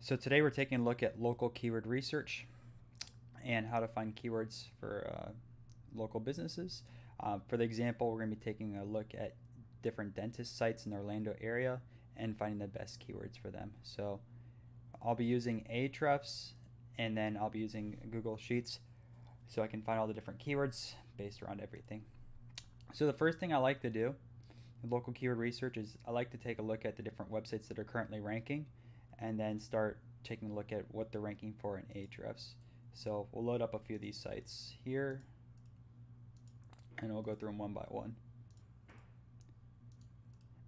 So today we're taking a look at local keyword research and how to find keywords for local businesses. For the example, we're going to be taking a look at different dentist sites in the Orlando area and finding the best keywords for them. So I'll be using Ahrefs, and then I'll be using Google Sheets so I can find all the different keywords based around everything. So the first thing I like to do in local keyword research is I like to take a look at the different websites that are currently ranking and then start taking a look at what they're ranking for in Ahrefs. So we'll load up a few of these sites here and we'll go through them one by one.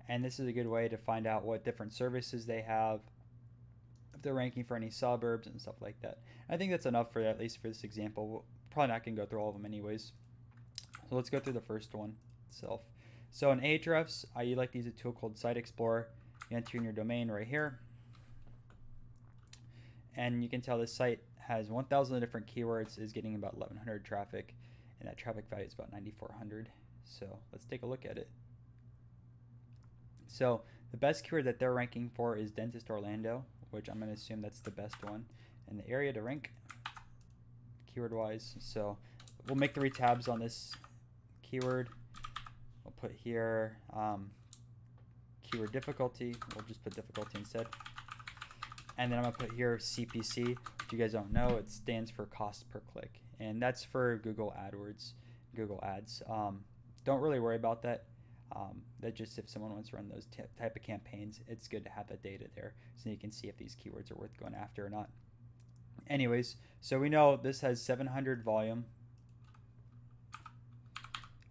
And this is a good way to find out what different services they have, if they're ranking for any suburbs and stuff like that. I think that's enough for at least for this example. We're probably not going to go through all of them anyways. So let's go through the first one itself. So in Ahrefs, I like to use a tool called Site Explorer. You enter in your domain right here. And you can tell this site has 1,000 different keywords, is getting about 1,100 traffic, and that traffic value is about 9,400. So let's take a look at it. So the best keyword that they're ranking for is Dentist Orlando, which I'm going to assume that's the best one in the area to rank keyword wise. So we'll make 3 tabs on this keyword. We'll put here keyword difficulty. We'll just put difficulty instead. And then I'm going to put here CPC. If you guys don't know, it stands for cost per click. And that's for Google AdWords, Google Ads. Don't really worry about that. That just if someone wants to run those type of campaigns, it's good to have that data there so you can see if these keywords are worth going after or not. Anyways, so we know this has 700 volume.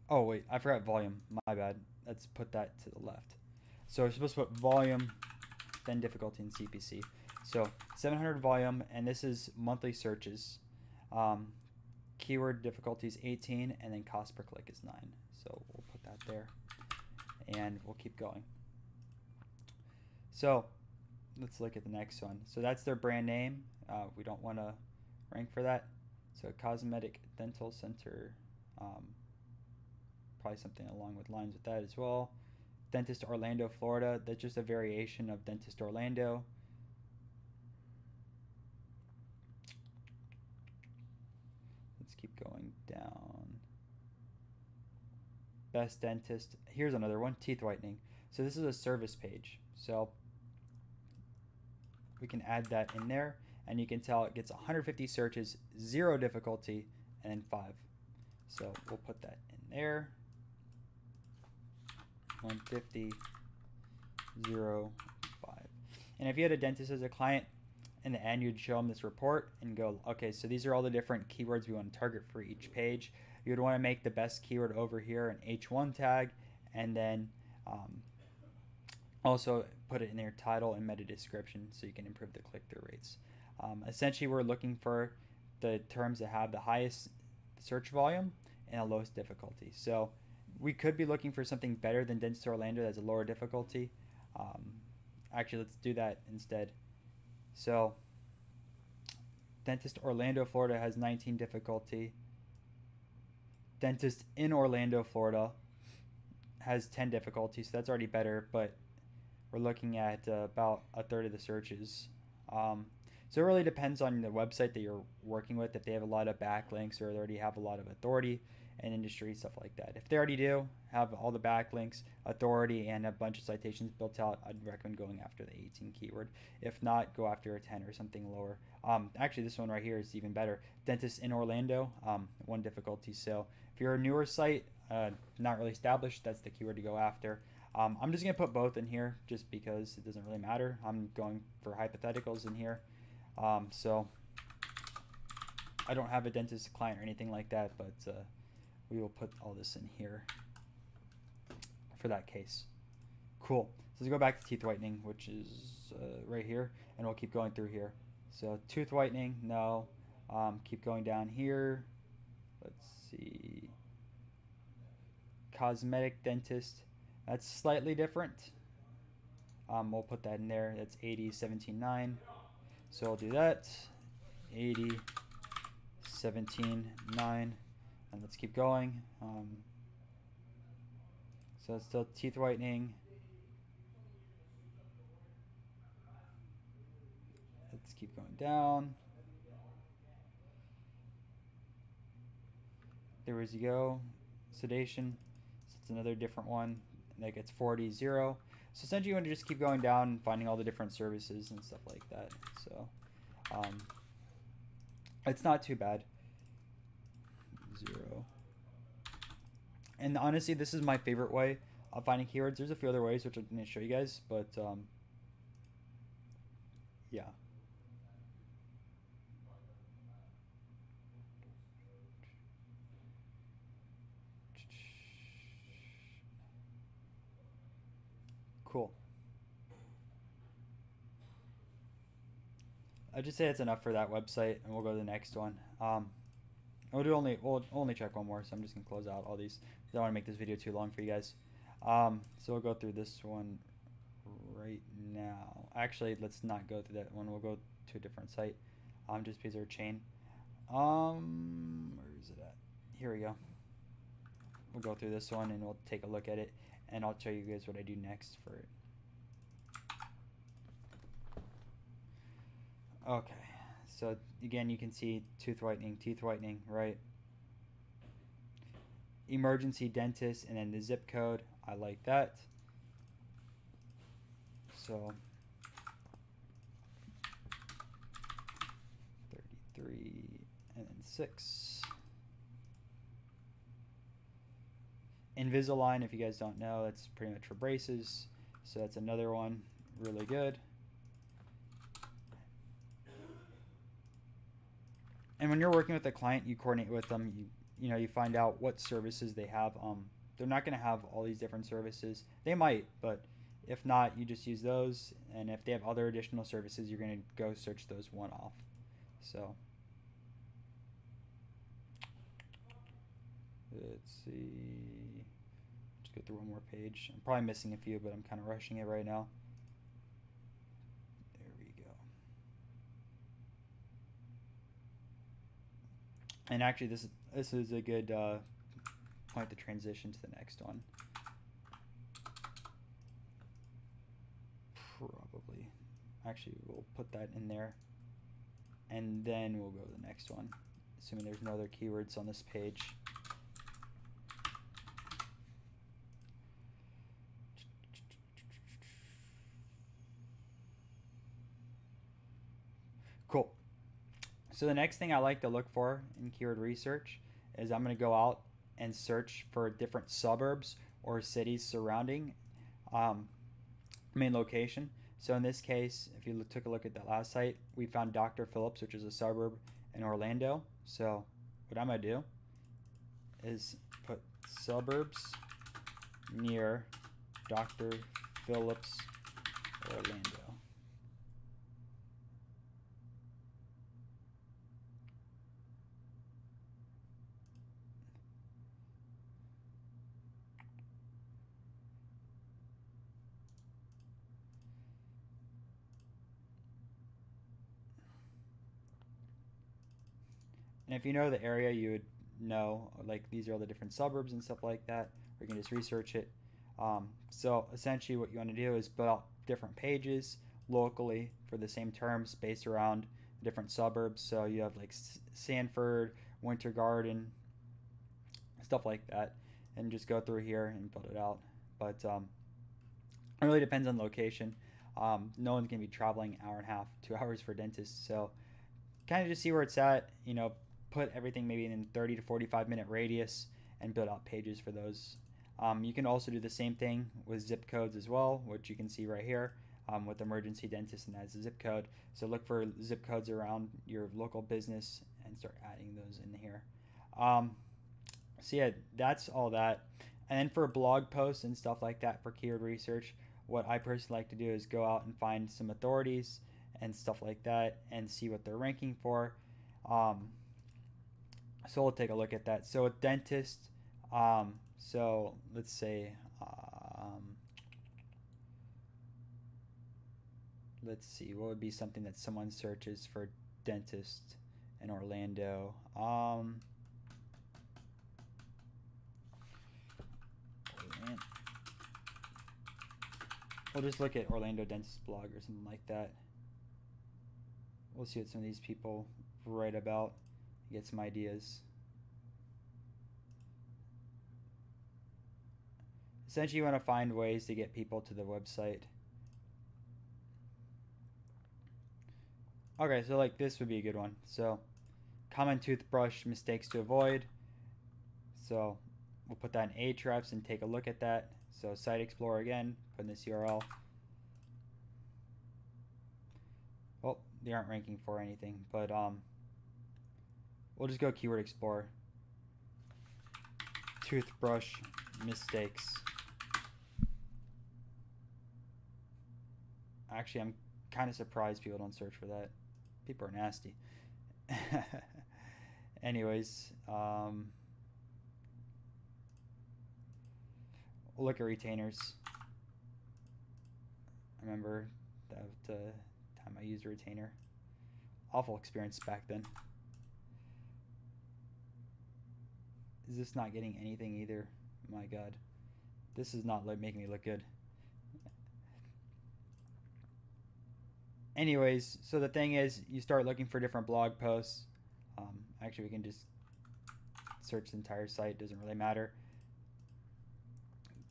Oh wait, I forgot volume. My bad. Let's put that to the left. So we're supposed to put volume, then difficulty and CPC. So 700 volume, and this is monthly searches. Keyword difficulty is 18, and then cost per click is 9. So we'll put that there, and we'll keep going. So let's look at the next one. So that's their brand name. We don't want to rank for that. So cosmetic dental center, probably something along with lines with that as well. Dentist Orlando, Florida. That's just a variation of Dentist Orlando. Let's keep going down. Best dentist. Here's another one, teeth whitening. So this is a service page. So we can add that in there, and you can tell it gets 150 searches, 0 difficulty, and then 5. So we'll put that in there. 150, 0, 5. And if you had a dentist as a client, in the end you'd show them this report and go, okay, so these are all the different keywords we want to target for each page. You'd want to make the best keyword over here an H1 tag, and then also put it in your title and meta description so you can improve the click-through rates. Essentially, we're looking for the terms that have the highest search volume and the lowest difficulty. So we could be looking for something better than Dentist Orlando that's a lower difficulty. Actually, let's do that instead. So Dentist Orlando, Florida has 19 difficulty. Dentist in Orlando, Florida has 10 difficulty, so that's already better, but we're looking at about a third of the searches. So it really depends on the website that you're working with, if they have a lot of backlinks or they already have a lot of authority and industry, stuff like that. If they already do have all the backlinks, authority, and a bunch of citations built out, I'd recommend going after the 18 keyword. If not, go after a 10 or something lower. Actually, this one right here is even better. Dentist in Orlando, 1 difficulty. So if you're a newer site, not really established, that's the keyword to go after. I'm just going to put both in here just because it doesn't really matter. I'm going for hypotheticals in here. So I don't have a dentist client or anything like that, but we will put all this in here for that case. Cool. So let's go back to teeth whitening, which is right here, and we'll keep going through here. So tooth whitening, no. Keep going down here. Let's see. Cosmetic dentist, that's slightly different. We'll put that in there. That's 80, 17, 9. So I'll do that. 80, 17, 9. And let's keep going. So it's still teeth whitening. Let's Let's keep going down. There we go. Sedation. So it's another different one. And that gets 40, 0. So essentially you want to just keep going down and finding all the different services and stuff like that. So it's not too bad. 0. And honestly, this is my favorite way of finding keywords. There's a few other ways which I'm going to show you guys, but yeah. Cool. I just say it's enough for that website, and we'll go to the next one. We'll only check one more, so I'm just gonna close out all these. I don't want to make this video too long for you guys. So we'll go through this one right now. Actually, let's not go through that one. We'll go to a different site. Just because they're a chain. Where is it at? Here we go. We'll go through this one and we'll take a look at it, and I'll show you guys what I do next for it. Okay, so again, you can see teeth whitening, right? Emergency dentist, and then the zip code. I like that. So 33 and then 6. Invisalign, if you guys don't know, that's pretty much for braces. So that's another one, really good. And when you're working with a client, you coordinate with them. You find out what services they have. They're not going to have all these different services. They might, but if not, you just use those. And if they have other additional services, you're going to go search those one off. So let's see. Just go through one more page. I'm probably missing a few, but I'm kind of rushing it right now. There we go. And actually, this is a good point to transition to the next one. Probably. Actually, we'll put that in there, and then we'll go to the next one, assuming there's no other keywords on this page. Cool. So the next thing I like to look for in keyword research is I'm going to go out and search for different suburbs or cities surrounding main location. So in this case, if you took a look at that last site, we found Dr. Phillips, which is a suburb in Orlando. So what I'm going to do is put suburbs near Dr. Phillips, Orlando. And if you know the area, you would know, like, these are all the different suburbs and stuff like that. Or you can just research it. So essentially what you want to do is build out different pages locally for the same terms based around different suburbs. So you have like Sanford, Winter Garden, stuff like that. And just go through here and build it out. But it really depends on location. No one's going to be traveling an hour and a half, 2 hours for dentists. So kind of just see where it's at, put everything maybe in 30 to 45 minute radius and build out pages for those. You can also do the same thing with zip codes as well, which you can see right here with emergency dentist, and that's a zip code. So look for zip codes around your local business and start adding those in here. So yeah, that's all that. And then for blog posts and stuff like that for keyword research, what I personally like to do is go out and find some authorities and stuff like that and see what they're ranking for. So we'll take a look at that. So with dentist, so let's say, let's see, what would be something that someone searches for dentist in Orlando? We'll just look at Orlando dentist blog or something like that. We'll see what some of these people write about, get some ideas. Essentially, you want to find ways to get people to the website. Okay, so like this would be a good one. So, common toothbrush mistakes to avoid. So, we'll put that in Ahrefs and take a look at that. So, Site Explorer again, put in this URL. Well, they aren't ranking for anything, but we'll just go Keyword Explorer. Toothbrush mistakes. Actually, I'm kind of surprised people don't search for that. People are nasty. Anyways, we'll look at retainers. I remember that time I used a retainer. Awful experience back then. Is this not getting anything either? My God. This is not making me look good. Anyways, so the thing is, you start looking for different blog posts. Actually, we can just search the entire site. Doesn't really matter.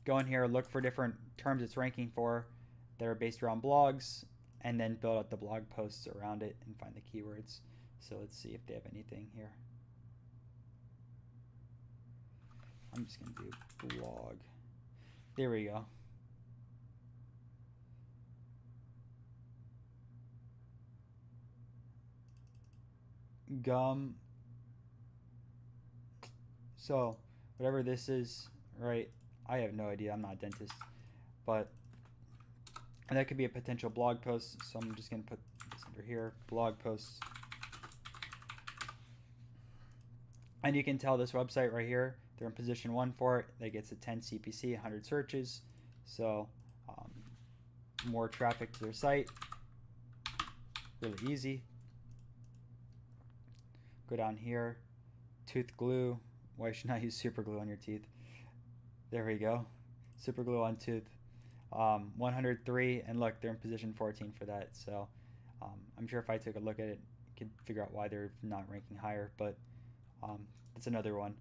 Go in here, look for different terms it's ranking for that are based around blogs, and then build out the blog posts around it and find the keywords. So let's see if they have anything here. I'm just going to do blog. There we go. Gum. So whatever this is, right? I have no idea. I'm not a dentist, but and that could be a potential blog post. So I'm just going to put this under here, blog posts. And you can tell this website right here, they're in position 1 for it. That gets a 10 CPC, 100 searches. So more traffic to their site. Really easy. Go down here, tooth glue. Why should not use super glue on your teeth? There we go. Super glue on tooth. 103, and look, they're in position 14 for that. So I'm sure if I took a look at it, you could figure out why they're not ranking higher, but it's another one.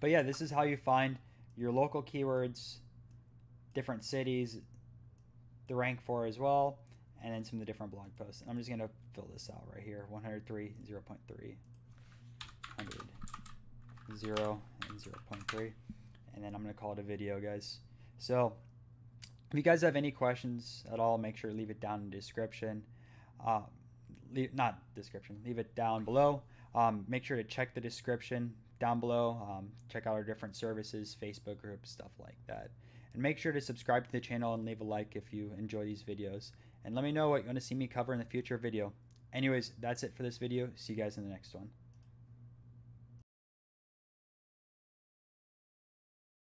But yeah, this is how you find your local keywords, different cities to rank for as well, and then some of the different blog posts. And I'm just going to fill this out right here. 103, 0.3, 100, 0, and 0.3. And then I'm going to call it a video, guys. So if you guys have any questions at all, make sure to leave it down in the description. Leave it down below. Make sure to check the description down below. Check out our different services, Facebook groups, stuff like that. And make sure to subscribe to the channel and leave a like if you enjoy these videos. And let me know what you want to see me cover in the future video. Anyways, that's it for this video. See you guys in the next one.